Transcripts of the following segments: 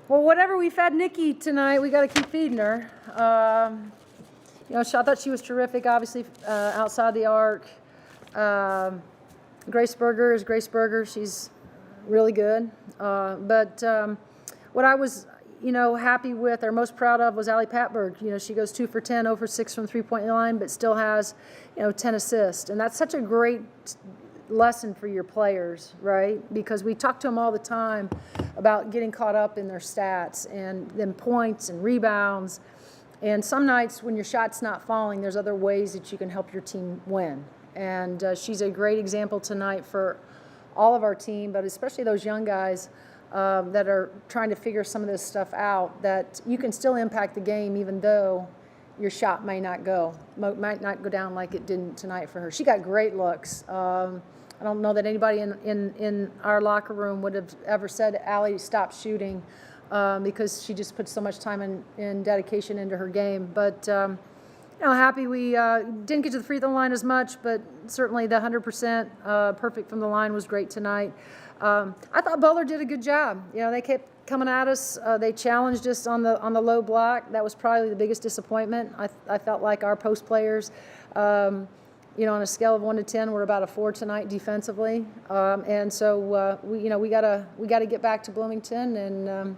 Well, whatever we fed Nikki tonight, we got to keep feeding her. I thought she was terrific, obviously, outside the arc. Grace Berger is Grace Berger. She's really good. But what I was, happy with or most proud of was Allie Patberg. She goes 2 for 10, 0 for 6 from three-point line, but still has, 10 assists. And that's such a great lesson for your players, right? Because we talk to them all the time about getting caught up in their stats and then points and rebounds. And some nights when your shot's not falling, there's other ways that you can help your team win. And she's a great example tonight for all of our team, but especially those young guys that are trying to figure some of this stuff out, that you can still impact the game even though your shot might not go down like it didn't tonight for her. She got great looks. I don't know that anybody in our locker room would have ever said, Allie, stop shooting, because she just put so much time and dedication into her game. But happy we didn't get to the free throw line as much, but certainly the 100% perfect from the line was great tonight. I thought Butler did a good job. They kept coming at us. They challenged us on the low block. That was probably the biggest disappointment. I felt like our post players, on a scale of 1 to 10, we're about a 4 tonight defensively, and so we gotta get back to Bloomington, and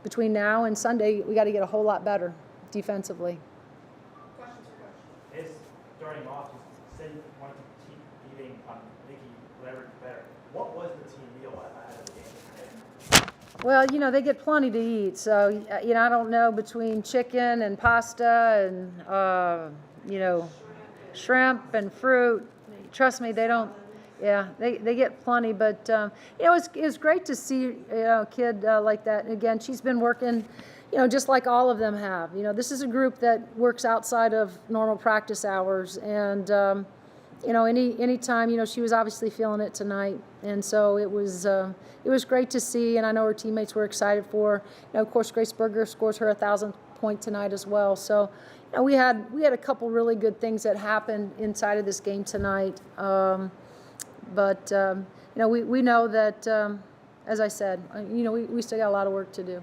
between now and Sunday, we got to get a whole lot better defensively. Starting off, you said you wanted to keep beating Nikki, whatever better. What was the team meal ahead of the game today? Well, they get plenty to eat, so I don't know, between chicken and pasta and shrimp and fruit. Trust me, they don't. Yeah, they get plenty, but it's great to see a kid like that. And again, she's been working, just like all of them have. This is a group that works outside of normal practice hours, and any time, she was obviously feeling it tonight, and so it was great to see. And I know her teammates were excited for her. Of course, Grace Berger scores her 1,000th point tonight as well. So we had a couple really good things that happened inside of this game tonight. But we know that, as I said, we still got a lot of work to do.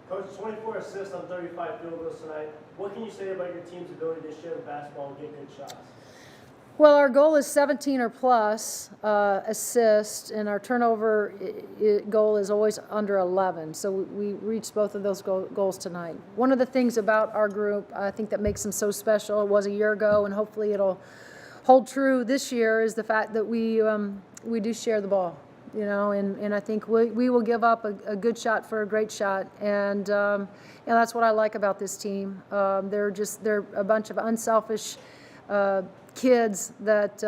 Coach, 24 assists on 35 field goals tonight. What can you say about your team's ability to share the basketball and get good shots? Well, our goal is 17 or plus assists, and our turnover goal is always under 11. So we reached both of those goals tonight. One of the things about our group, I think that makes them so special, it was a year ago, and hopefully it'll hold true this year, is the fact that we do share the ball. And I think we will give up a good shot for a great shot, and that's what I like about this team. They're a bunch of unselfish kids that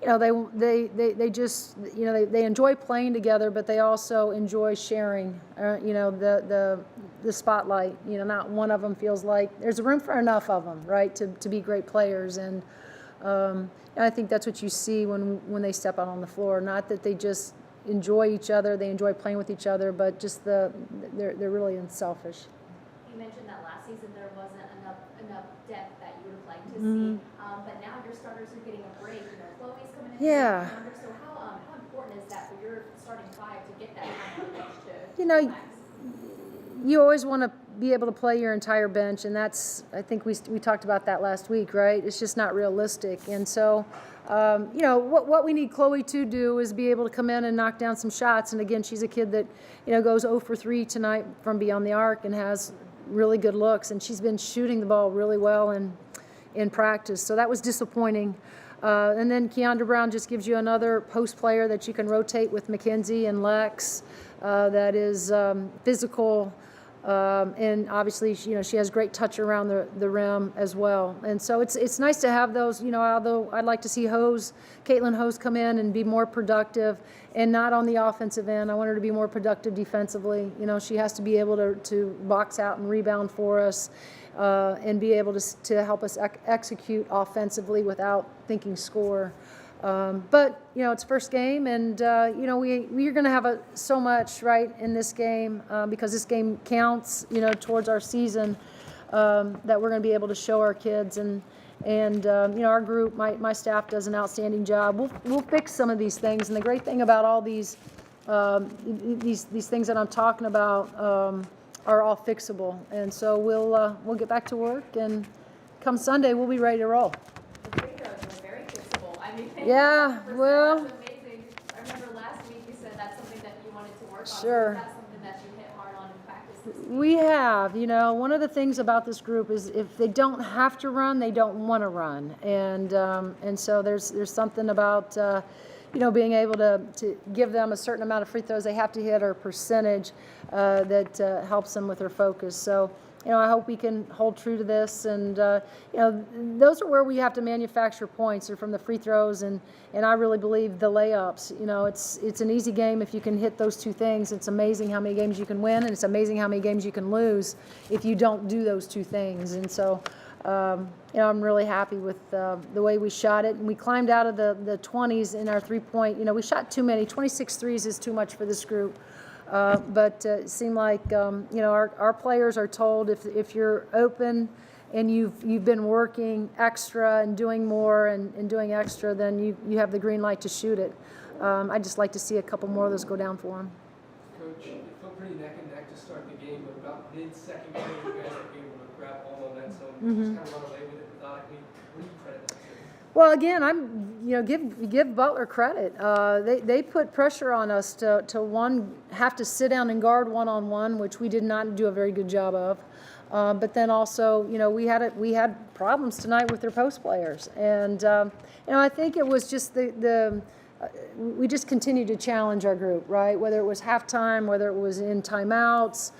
they just they enjoy playing together, but they also enjoy sharing the spotlight. Not one of them feels like there's room for enough of them, right, to be great players. And I think that's what you see when they step out on the floor. Not that they just enjoy each other, they enjoy playing with each other, but just they're really unselfish. You mentioned that last season there wasn't enough depth that you would have liked to see, but now your starters are getting a break. Chloe's coming in. Yeah. So how important is that for your starting five to get that kind of bench to? You always want to be able to play your entire bench, and that's, I think we talked about that last week, right? It's just not realistic. And so, what we need Chloe to do is be able to come in and knock down some shots. And again, she's a kid that, goes 0 for 3 tonight from beyond the arc and has really good looks, and she's been shooting the ball really well in practice. So that was disappointing. And then Keandra Brown just gives you another post player that you can rotate with Mackenzie and Lex, that is physical. And obviously, she has great touch around the rim as well. And so it's nice to have those, although I'd like to see Caitlin Hose come in and be more productive, and not on the offensive end. I want her to be more productive defensively. She has to be able to box out and rebound for us, and be able to help us execute offensively without thinking score. But it's first game, and we're going to have so much right in this game, because this game counts, towards our season, that we're going to be able to show our kids, and our group, my staff does an outstanding job. We'll fix some of these things, and the great thing about all these these things that I'm talking about are all fixable. And so we'll get back to work, and come Sunday we'll be ready to roll. The free throws are very fixable. I mean, Yeah, 100%, well. that's amazing. I remember last week you said that's something that you wanted to work on. Sure. So is that something that you hit hard on in practice this week? We have, one of the things about this group is if they don't have to run, they don't want to run, and so there's something about being able to give them a certain amount of free throws they have to hit, or percentage that helps them with their focus. So I hope we can hold true to this, and those are where we have to manufacture points, are from the free throws, and I really believe the layups. It's an easy game if you can hit those two things. It's amazing how many games you can win, and it's amazing how many games you can lose if you don't do those two things. And so I'm really happy with the way we shot it, and we climbed out of the 20s in our three-point. We shot too many. 26 threes is too much for this group. But it seemed like our players are told if you're open and you've been working extra and doing more and doing extra, then you have the green light to shoot it. I'd just like to see a couple more of those go down for them. Coach, it felt pretty neck and neck to start the game, but about mid-second game, you guys were able to grab all momentum, just kind of run away with it methodically. What do you credit that to? Well, again, give Butler credit. They put pressure on us to have to sit down and guard one-on-one, which we did not do a very good job of. But then also, we had problems tonight with their post players, and I think it was just we just continued to challenge our group, right? Whether it was halftime, whether it was in timeouts.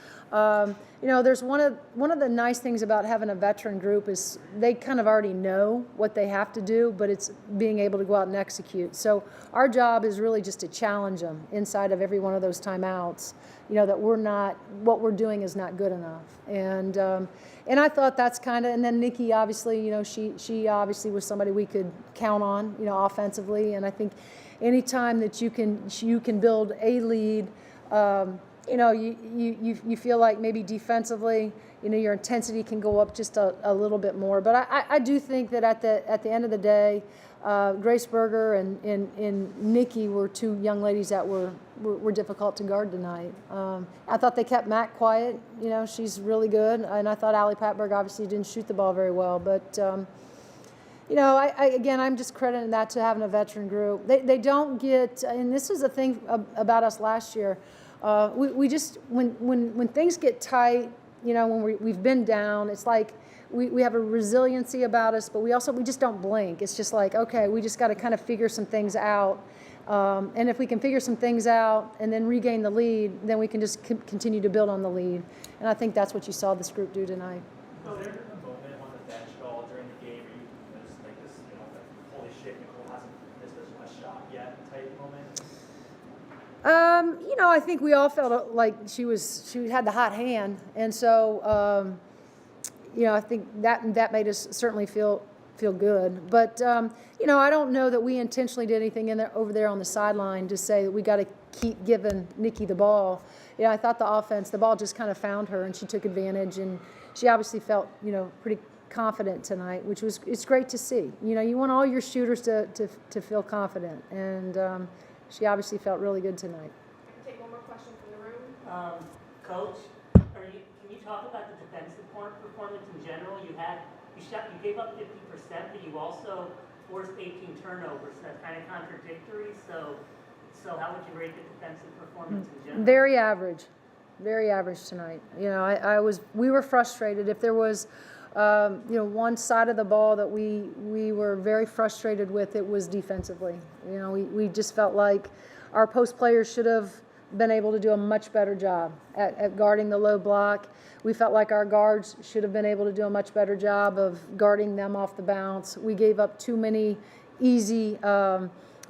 There's one of the nice things about having a veteran group is they kind of already know what they have to do, but it's being able to go out and execute. So our job is really just to challenge them inside of every one of those timeouts, that what we're doing is not good enough. And I thought that's kind of, and then Nikki, obviously, she obviously was somebody we could count on, offensively. And I think anytime that you can build a lead, you feel like maybe defensively, your intensity can go up just a little bit more. But I do think that at the end of the day, Grace Berger and Nikki were two young ladies that were difficult to guard tonight. I thought they kept Matt quiet. She's really good, and I thought Allie Patberg obviously didn't shoot the ball very well. But I'm just crediting that to having a veteran group. They don't get, and this is the thing about us last year. We just when things get tight, when we've been down, it's like we have a resiliency about us, but we just don't blink. It's just like, okay, we just got to kind of figure some things out, and if we can figure some things out and then regain the lead, then we can just continue to build on the lead. And I think that's what you saw this group do tonight. Was there a moment on the bench at all during the game where you just like this, like, holy shit, Nicole hasn't missed a shot yet type moment? I think we all felt like she had the hot hand, and so I think that made us certainly feel good. But I don't know that we intentionally did anything over there on the sideline to say that we got to keep giving Nikki the ball. I thought the ball just kind of found her, and she took advantage, and she obviously felt pretty confident tonight, which it's great to see. You want all your shooters to feel confident, and she obviously felt really good tonight. Take one more question from the room. Coach, can you talk about the defensive performance in general? You gave up 50%, but you also forced 18 turnovers. So that's kind of contradictory. So how would you rate the defensive performance in general? Very average tonight. We were frustrated. If there was one side of the ball that we were very frustrated with, it was defensively. We just felt like our post players should have been able to do a much better job at guarding the low block. We felt like our guards should have been able to do a much better job of guarding them off the bounce. We gave up too many easy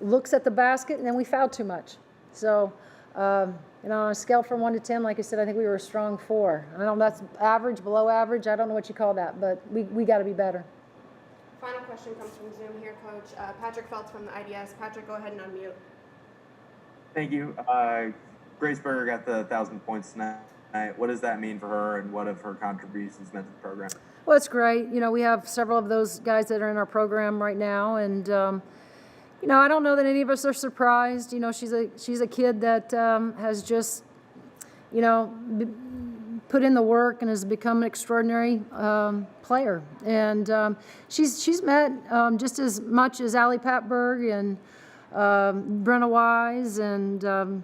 looks at the basket, and then we fouled too much. So, on a scale from 1 to 10, like I said, I think we were a strong 4. I don't know if that's average, below average. I don't know what you call that, but we got to be better. Final question comes from Zoom here, Coach. Patrick Feltz from the IDS. Patrick, go ahead and unmute. Thank you. Grace Berger got the 1,000 points tonight. What does that mean for her, and what have her contributions meant to the program? Well, it's great. We have several of those guys that are in our program right now, and You know, I don't know that any of us are surprised. You know, she's a kid that has just, you know, put in the work and has become an extraordinary player. And she's met just as much as Allie Patberg and Brenna Wise and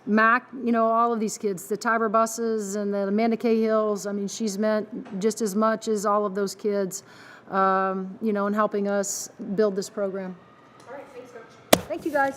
Mac, you know, all of these kids, the Tiber Busses and the Amanda Cahills. I mean, she's met just as much as all of those kids, you know, in helping us build this program. All right, thanks, Coach. Thank you, guys.